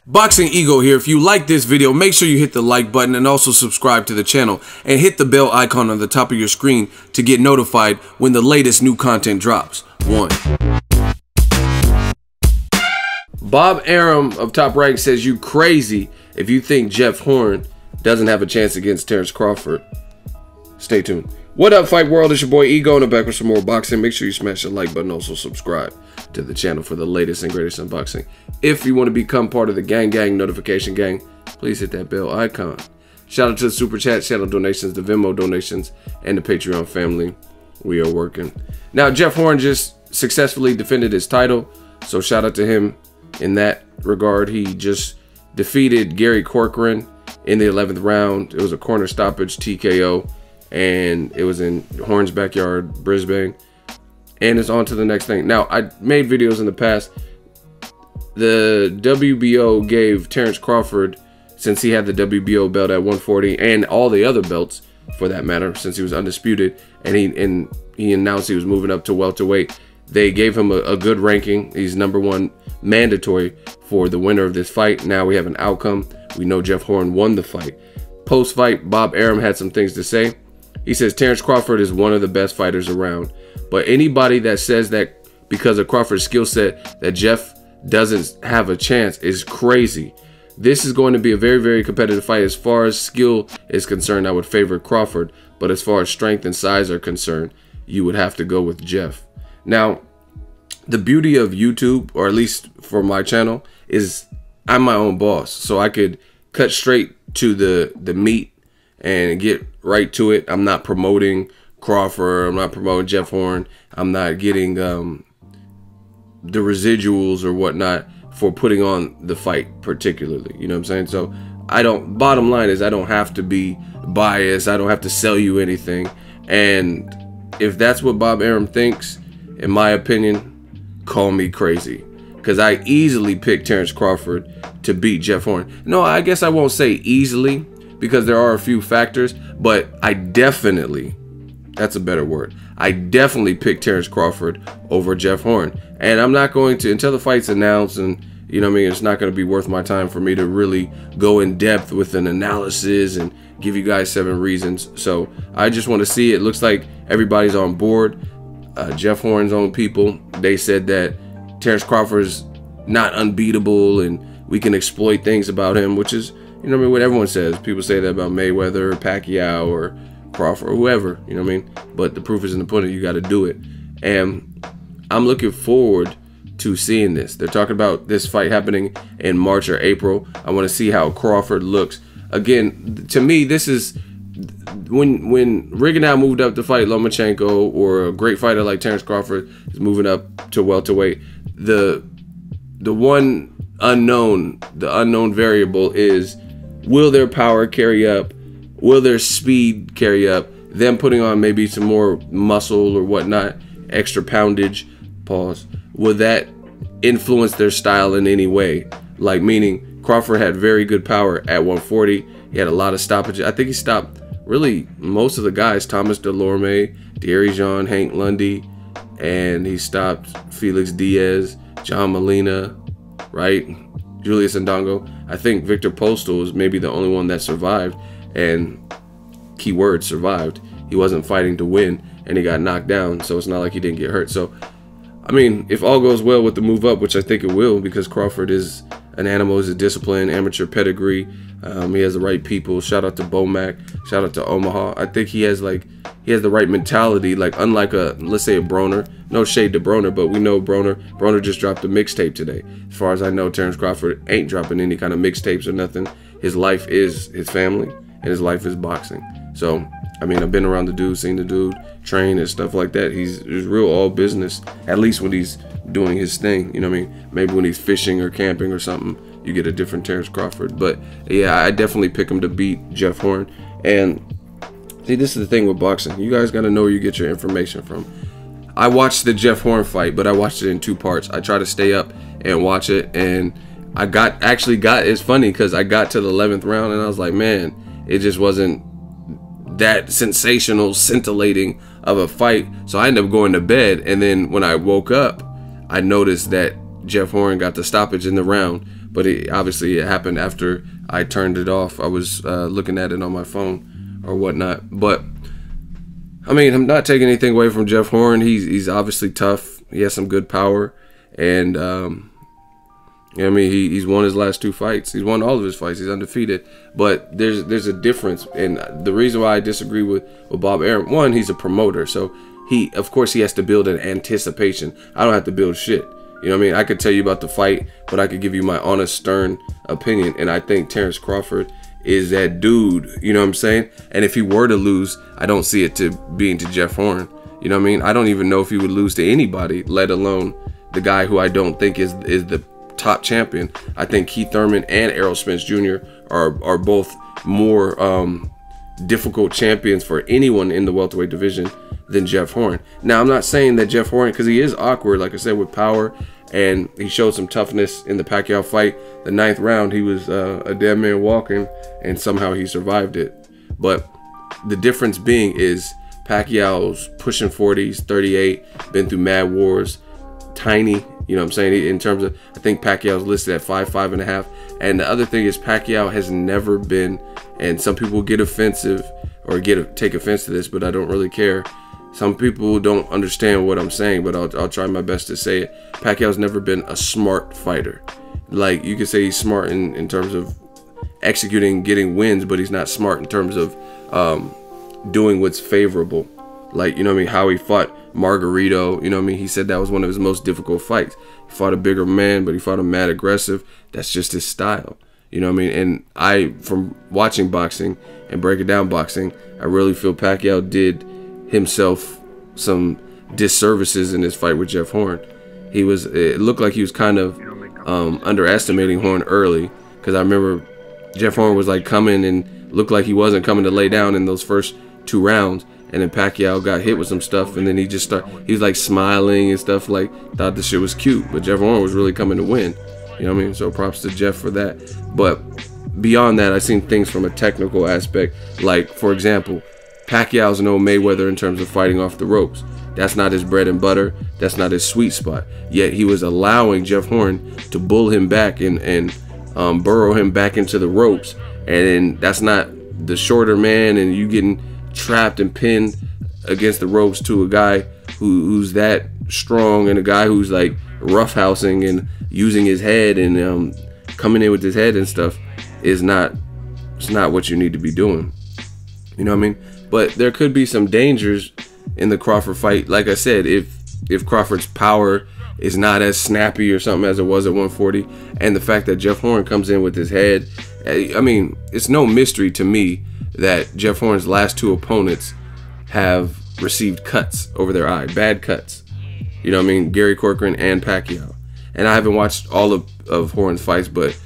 Boxingego here. If you like this video, make sure you hit the like button and also subscribe to the channel and hit the bell icon on the top of your screen to get notified when the latest new content drops. 1. Bob Arum of Top Rank says you crazy if you think Jeff Horn doesn't have a chance against Terence Crawford. Stay tuned. What up, Fight World? It's your boy Ego, and I'm back with some more boxing. Make sure you smash the like button, also subscribe to the channel for the latest and greatest unboxing. If you want to become part of the gang notification gang, please hit that bell icon. Shout out to the super chat, channel donations, the Venmo donations, and the Patreon family. We are working. Now, Jeff Horn just successfully defended his title, so shout out to him in that regard. He just defeated Gary Corcoran in the 11th round. It was a corner stoppage TKO, and it was in Horn's backyard, Brisbane. And it's on to the next thing. Now, I made videos in the past. The WBO gave Terence Crawford, since he had the WBO belt at 140 and all the other belts for that matter, since he was undisputed, and he announced he was moving up to welterweight, they gave him a good ranking. He's #1 mandatory for the winner of this fight. Now we have an outcome. We know Jeff Horn won the fight. Post-fight, Bob Arum had some things to say. He says Terence Crawford is one of the best fighters around. But anybody that says that because of Crawford's skill set that Jeff doesn't have a chance is crazy. This is going to be a very, very competitive fight. As far as skill is concerned, I would favor Crawford. But as far as strength and size are concerned, you would have to go with Jeff. Now, the beauty of YouTube, or at least for my channel, is I'm my own boss. So I could cut straight to the meat and get right to it. I'm not promoting Crawford, I'm not promoting Jeff Horn, I'm not getting the residuals or whatnot for putting on the fight particularly, you know what I'm saying? So bottom line is I don't have to be biased, I don't have to sell you anything. And if that's what Bob Arum thinks, in my opinion, call me crazy, because I easily picked Terence Crawford to beat Jeff Horn. No, I guess I won't say easily, because there are a few factors, but I definitely, that's a better word, I definitely picked Terence Crawford over Jeff Horn. And I'm not going to, until the fight's announced, and you know what I mean, it's not going to be worth my time for me to really go in depth with an analysis and give you guys 7 reasons. So I just want to see. It looks like everybody's on board. Jeff Horn's own people, they said that Terence Crawford's not unbeatable and we can exploit things about him, which is, you know what I mean, what everyone says. People say that about Mayweather or Pacquiao or Crawford or whoever, you know what I mean? But the proof is in the pudding. You got to do it. And I'm looking forward to seeing this. They're talking about this fight happening in March or April. I want to see how Crawford looks. Again, to me, this is when Rigondeaux moved up to fight Lomachenko, or a great fighter like Terence Crawford is moving up to welterweight. The one unknown, the unknown variable is, will their power carry up? Will their speed carry up? Them putting on maybe some more muscle or whatnot, extra poundage, pause. Will that influence their style in any way? Like, meaning Crawford had very good power at 140. He had a lot of stoppages. I think he stopped really most of the guys, Thomas Delorme, Thierry Jean, Hank Lundy, and he stopped Felix Diaz, John Molina, right? Julius Ndongo. I think Victor Postal was maybe the only one that survived, and keyword survived. He wasn't fighting to win, and he got knocked down, so it's not like he didn't get hurt. So, I mean, if all goes well with the move up, which I think it will, because Crawford is an animal, is a discipline, amateur pedigree. He has the right people. Shout out to Bomac. Shout out to Omaha. I think he has the right mentality. Like, unlike let's say a Broner. No shade to Broner, but we know Broner. Broner just dropped a mixtape today. As far as I know, Terence Crawford ain't dropping any kind of mixtapes or nothing. His life is his family, and his life is boxing. So, I mean, I've been around the dude, seen the dude train and stuff like that. He's real all business, at least when he's doing his thing. You know what I mean? Maybe when he's fishing or camping or something, you get a different Terence Crawford. But yeah, I definitely pick him to beat Jeff Horn. And see, this is the thing with boxing. You guys got to know where you get your information from. I watched the Jeff Horn fight, but I watched it in 2 parts. I try to stay up and watch it, and it's funny because I got to the 11th round and I was like, man, it just wasn't that sensational, scintillating of a fight. So I ended up going to bed, and then when I woke up, I noticed that Jeff Horn got the stoppage in the round, but obviously it happened after I turned it off. I was looking at it on my phone or whatnot. But I mean, I'm not taking anything away from Jeff Horn. He's obviously tough. He has some good power, and you know what I mean, he's won his last 2 fights. He's won all of his fights. He's undefeated. But there's a difference, and the reason why I disagree with Bob Arum, one, he's a promoter, so of course he has to build an anticipation. I don't have to build shit. You know what I mean? I could tell you about the fight, but I could give you my honest, stern opinion. And I think Terence Crawford is that dude. You know what I'm saying? And if he were to lose, I don't see it to being to Jeff Horn. You know what I mean? I don't even know if he would lose to anybody, let alone the guy who I don't think is the top champion. I think Keith Thurman and Errol Spence Jr. are both more difficult champions for anyone in the welterweight division than Jeff Horn. Now, I'm not saying that Jeff Horn, because he is awkward, like I said, with power, and he showed some toughness in the Pacquiao fight. The 9th round, he was a dead man walking, and somehow he survived it. But the difference being is Pacquiao's pushing 40s, 38, been through mad wars, tiny, you know what I'm saying, in terms of, I think Pacquiao's listed at 5'5.5". And the other thing is Pacquiao has never been, and some people get offensive or take offense to this, but I don't really care. Some people don't understand what I'm saying, but I'll try my best to say it. Pacquiao's never been a smart fighter. Like, you could say he's smart in terms of executing, getting wins, but he's not smart in terms of doing what's favorable. Like, you know what I mean, how he fought Margarito, you know what I mean, he said that was one of his most difficult fights. He fought a bigger man, but he fought him mad aggressive. That's just his style. You know what I mean? And from watching boxing and breaking down boxing, I really feel Pacquiao did himself some disservices in his fight with Jeff Horn. It looked like he was kind of underestimating Horn early, because I remember Jeff Horn was like coming and looked like he wasn't coming to lay down in those first 2 rounds, and then Pacquiao got hit with some stuff, and then he was like smiling and stuff, like thought the shit was cute, but Jeff Horn was really coming to win. You know what I mean? So props to Jeff for that. But beyond that, I've seen things from a technical aspect, like, for example, Pacquiao's no Mayweather in terms of fighting off the ropes. That's not his bread and butter. That's not his sweet spot. Yet he was allowing Jeff Horn to bull him back and burrow him back into the ropes. And that's not the shorter man, and you getting trapped and pinned against the ropes to a guy who's that strong, and a guy who's like roughhousing and using his head and coming in with his head and stuff it's not what you need to be doing. You know what I mean? But there could be some dangers in the Crawford fight. Like I said, if Crawford's power is not as snappy or something as it was at 140, and the fact that Jeff Horn comes in with his head, I mean, it's no mystery to me that Jeff Horn's last 2 opponents have received cuts over their eye, bad cuts. You know what I mean? Gary Corcoran and Pacquiao. And I haven't watched all of Horn's fights, but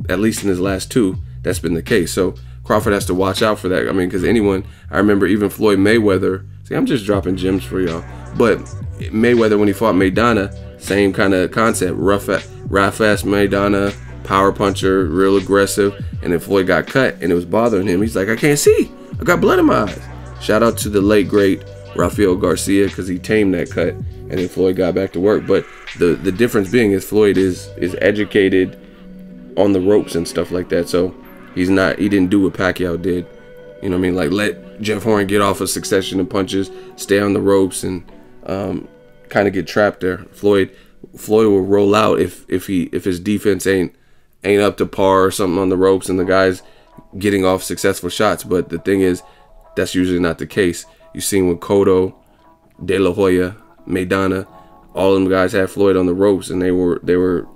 at least in his last 2, that's been the case. So Crawford has to watch out for that. I mean, because I remember even Floyd Mayweather. See, I'm just dropping gems for y'all. But Mayweather, when he fought Maidana, same kind of concept. Rough ass Maidana, power puncher, real aggressive. And then Floyd got cut, and it was bothering him. He's like, I can't see. I got blood in my eyes. Shout out to the late, great Rafael Garcia, because he tamed that cut, and then Floyd got back to work. But the difference being is Floyd is educated on the ropes and stuff like that. So he didn't do what Pacquiao did. You know what I mean? Like, let Jeff Horn get off a succession of punches, stay on the ropes, and kind of get trapped there. Floyd will roll out if his defense ain't up to par or something on the ropes, and the guy's getting off successful shots. But the thing is, that's usually not the case. You've seen with Cotto, De La Hoya, Maidana, all of them guys had Floyd on the ropes, and they were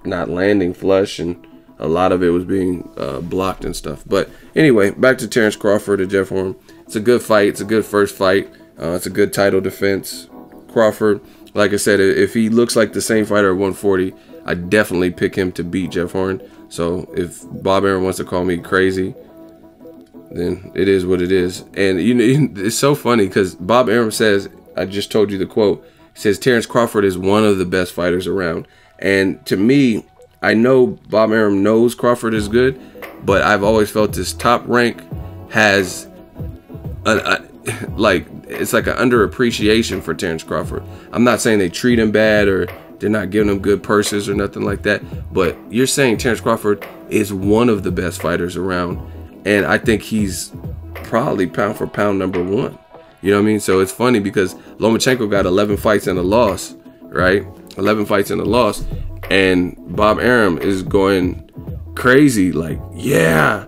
not landing flush, and a lot of it was being blocked and stuff. But anyway, back to Terence Crawford and Jeff Horn. It's a good fight. It's a good first fight. It's a good title defense. Crawford, like I said, if he looks like the same fighter at 140, I definitely pick him to beat Jeff Horn. So if Bob Arum wants to call me crazy, then it is what it is. And you know, it's so funny because Bob Arum says, I just told you the quote, he says Terence Crawford is one of the best fighters around. And to me, I know Bob Arum knows Crawford is good, but I've always felt this top rank has like, it's like an underappreciation for Terence Crawford. I'm not saying they treat him bad or They're not giving him good purses or nothing like that. But you're saying Terence Crawford is one of the best fighters around. And I think he's probably pound for pound #1. You know what I mean? So it's funny because Lomachenko got 11 fights and a loss, right? 11 fights and a loss. And Bob Arum is going crazy like, yeah,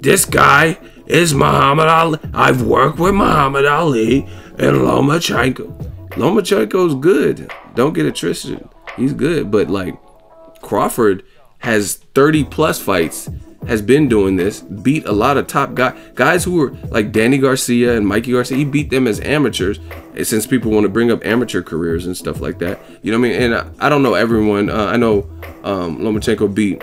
this guy is Muhammad Ali. I've worked with Muhammad Ali and Lomachenko. Lomachenko's good. Don't get it twisted. He's good. But like Crawford has 30+ fights, has been doing this, beat a lot of top guys who were like Danny Garcia and Mikey Garcia. He beat them as amateurs, since people want to bring up amateur careers and stuff like that. You know what I mean? And I don't know everyone. I know Lomachenko beat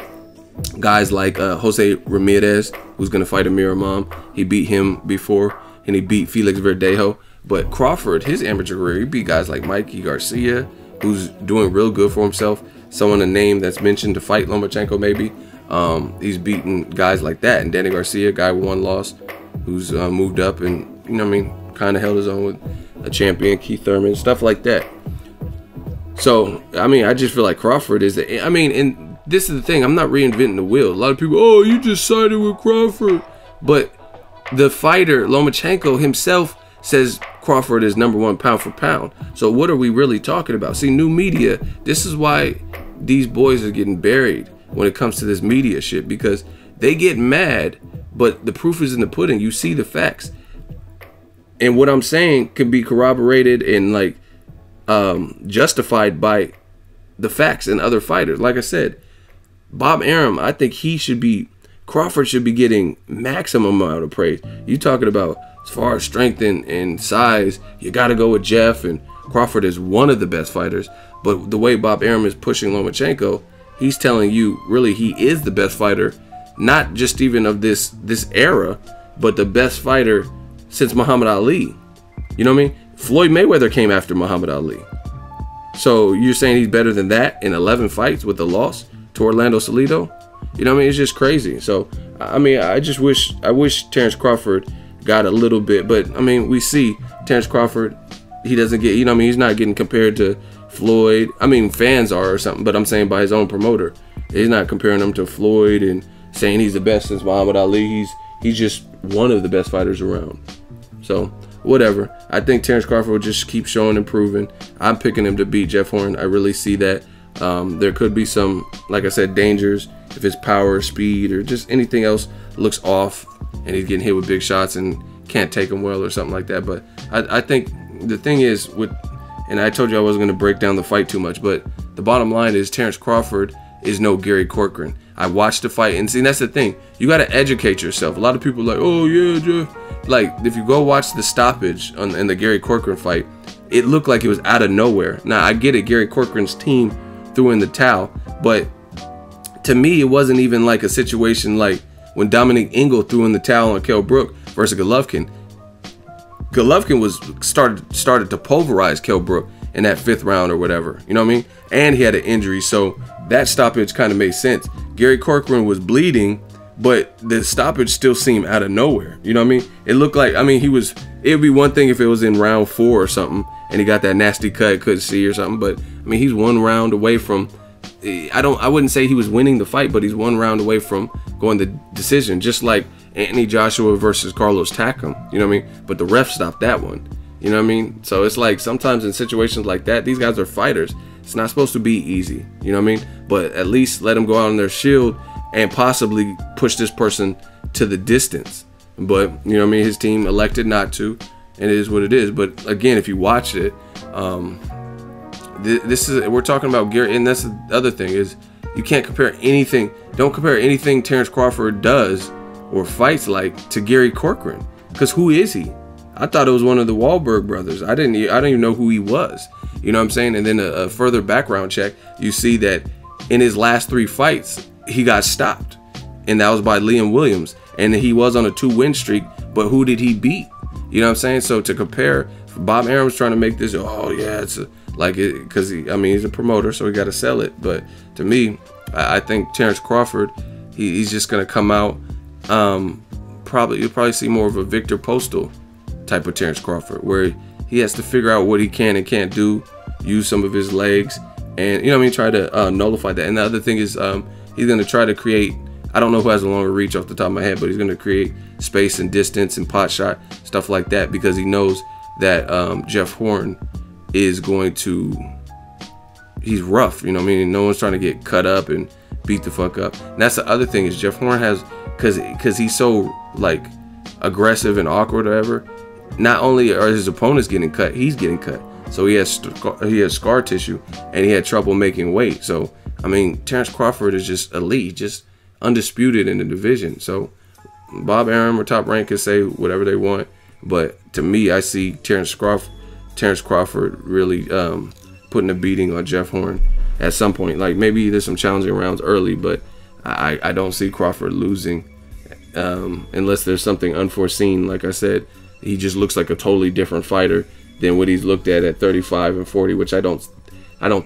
guys like Jose Ramirez, who's going to fight Amir Imam. He beat him before, and he beat Felix Verdejo. But Crawford, his amateur career, he beat guys like Mikey Garcia, who's doing real good for himself. Someone, a name that's mentioned to fight Lomachenko maybe. He's beaten guys like that. And Danny Garcia, guy with 1 loss, who's moved up and, you know what I mean, kind of held his own with a champion, Keith Thurman, stuff like that. So, I mean, I just feel like Crawford is, I mean, and this is the thing, I'm not reinventing the wheel. A lot of people, oh, you just sided with Crawford. But the fighter, Lomachenko himself, says Crawford is #1 pound for pound. So what are we really talking about? See, new media, this is why these boys are getting buried when it comes to this media shit, because they get mad, but the proof is in the pudding. You see the facts. And what I'm saying can be corroborated and like justified by the facts and other fighters. Like I said, Bob Arum, I think Crawford should be getting maximum amount of praise. You talking about as far as strength and size, you got to go with Jeff, and Crawford is one of the best fighters. But the way Bob Arum is pushing Lomachenko, he's telling you really he is the best fighter, not just even of this era, but the best fighter since Muhammad Ali. You know what I mean? Floyd Mayweather came after Muhammad Ali. So you're saying he's better than that in 11 fights with a loss to Orlando Salido? You know what I mean? It's just crazy. So, I mean, I wish Terence Crawford got a little bit, but I mean, we see Terence Crawford, he doesn't get, you know what I mean? He's not getting compared to Floyd. I mean, fans are or something, but I'm saying by his own promoter. He's not comparing him to Floyd and saying he's the best since Muhammad Ali. He's just one of the best fighters around. So, whatever. I think Terence Crawford will just keep showing and proving. I'm picking him to beat Jeff Horn. I really see that. There could be some, like I said, dangers if his power, speed, or just anything else looks off and he's getting hit with big shots and can't take them well or something like that. But I think the thing is and I told you I wasn't going to break down the fight too much, but the bottom line is Terence Crawford is no Gary Corcoran. I watched the fight, and see, that's the thing. You got to educate yourself. A lot of people are like, oh yeah, Jeff. Like, if you go watch the stoppage in the Gary Corcoran fight, it looked like it was out of nowhere. Now, I get it, Gary Corcoran's team threw in the towel, but to me, it wasn't even like a situation like when Dominic Ingle threw in the towel on Kell Brook versus Golovkin. Golovkin started to pulverize Kell Brook in that 5th round or whatever, you know what I mean? And he had an injury, so that stoppage kind of made sense. Gary Corcoran was bleeding, but the stoppage still seemed out of nowhere, you know what I mean? It looked like, I mean, it would be one thing if it was in round 4 or something and he got that nasty cut, couldn't see or something, but I mean, he's 1 round away from, I wouldn't say he was winning the fight, but he's 1 round away from going the decision, just like Anthony Joshua versus Carlos Takam, you know what I mean? But the ref stopped that one, you know what I mean? So it's like sometimes in situations like that, these guys are fighters. It's not supposed to be easy, you know what I mean? But at least let them go out on their shield and possibly push this person to the distance. But, you know what I mean? His team elected not to, and it is what it is. But again, if you watch it, we're talking about Gary, and that's the other thing is you can't compare anything. Don't compare anything Terence Crawford does or fights like to Gary Corcoran, because who is he? I thought it was one of the Wahlberg brothers. I don't even know who he was. You know what I'm saying? And then a further background check, you see that in his last 3 fights, he got stopped, and that was by Liam Williams, and he was on a 2-win streak. But who did he beat? You know what I'm saying? So to compare, Bob Arum's trying to make this, oh yeah, it's because he's a promoter, so he got to sell it. But to me, I think Terence Crawford, he's just gonna come out. You'll probably see more of a Victor Postal type of Terence Crawford, where he has to figure out what he can and can't do, use some of his legs, and you know what I mean, try to nullify that. And the other thing is he's going to try to create, I don't know who has a longer reach off the top of my head, but he's going to create space and distance and pot shot, stuff like that, because he knows that Jeff Horn is going to, he's rough, you know what I mean? No one's trying to get cut up and beat the fuck up. And that's the other thing is Jeff Horn has, because he's so like aggressive and awkward or whatever, not only are his opponents getting cut, he's getting cut. So he has scar tissue, and he had trouble making weight. So I mean, Terence Crawford is just elite, just undisputed in the division. So Bob Arum or Top Rank can say whatever they want, but to me, I see Terence Crawford really putting a beating on Jeff Horn at some point. Like maybe there's some challenging rounds early, but I don't see Crawford losing unless there's something unforeseen. Like I said, he just looks like a totally different fighter than what he's looked at 35 and 40, which I don't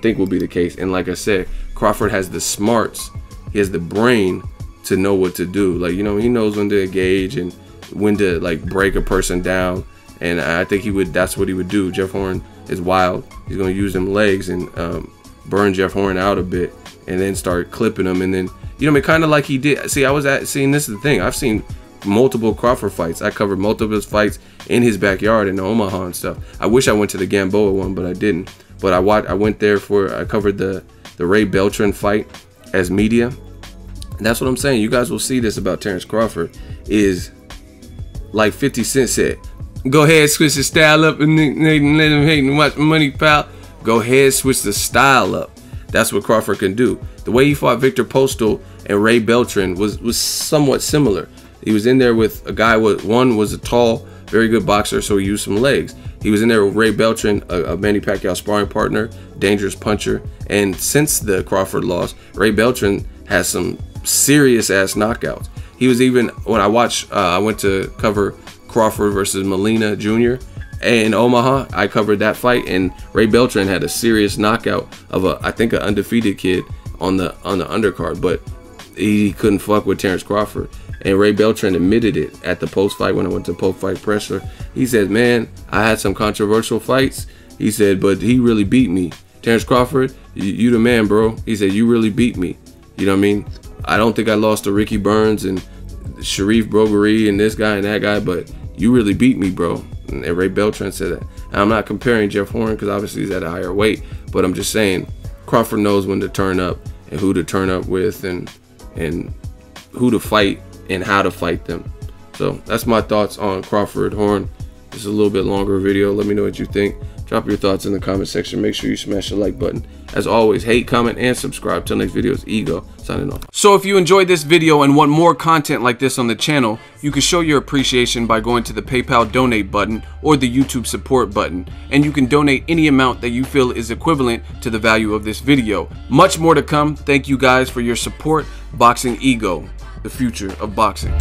think will be the case. And like I said, Crawford has the smarts, he has the brain to know what to do. Like, you know, he knows when to engage and when to like break a person down. And I think that's what he would do. Jeff Horn is wild. He's going to use them legs and burn Jeff Horn out a bit and then start clipping him. And then, you know, I mean, kind of like he did. See, seeing this is the thing. I've seen multiple Crawford fights. I covered multiple of his fights in his backyard in Omaha and stuff. I wish I went to the Gamboa one, but I didn't. But I went there I covered the Ray Beltran fight as media. And that's what I'm saying. You guys will see this about Terence Crawford is like 50 Cent said, go ahead, switch the style up and let him hate and watch money, pal. Go ahead, switch the style up. That's what Crawford can do. The way he fought Victor Postal and Ray Beltran was somewhat similar. He was in there with a guy, one was a tall, very good boxer, so he used some legs. He was in there with Ray Beltran, a Manny Pacquiao sparring partner, dangerous puncher. And since the Crawford loss, Ray Beltran has some serious ass knockouts. He was even, when I went to cover Crawford versus Molina Jr. in Omaha. I covered that fight, and Ray Beltran had a serious knockout of I think an undefeated kid on the undercard, but he couldn't fuck with Terence Crawford. And Ray Beltran admitted it at the post-fight when I went to post-fight presser. He said, man, I had some controversial fights. He said, but he really beat me. Terence Crawford, you the man, bro. He said, you really beat me. You know what I mean? I don't think I lost to Ricky Burns and Sharif Brogerie and this guy and that guy, but you really beat me, bro. And Ray Beltran said that. And I'm not comparing Jeff Horn because obviously he's at a higher weight, but I'm just saying Crawford knows when to turn up and who to turn up with and who to fight and how to fight them. So that's my thoughts on Crawford Horn. This is a little bit longer video. Let me know what you think. Drop your thoughts in the comment section. Make sure you smash the like button. As always, hate, comment, and subscribe. Till next video, it's Ego signing off. So if you enjoyed this video and want more content like this on the channel, you can show your appreciation by going to the PayPal donate button or the YouTube support button. And you can donate any amount that you feel is equivalent to the value of this video. Much more to come. Thank you guys for your support. Boxingego, the future of boxing.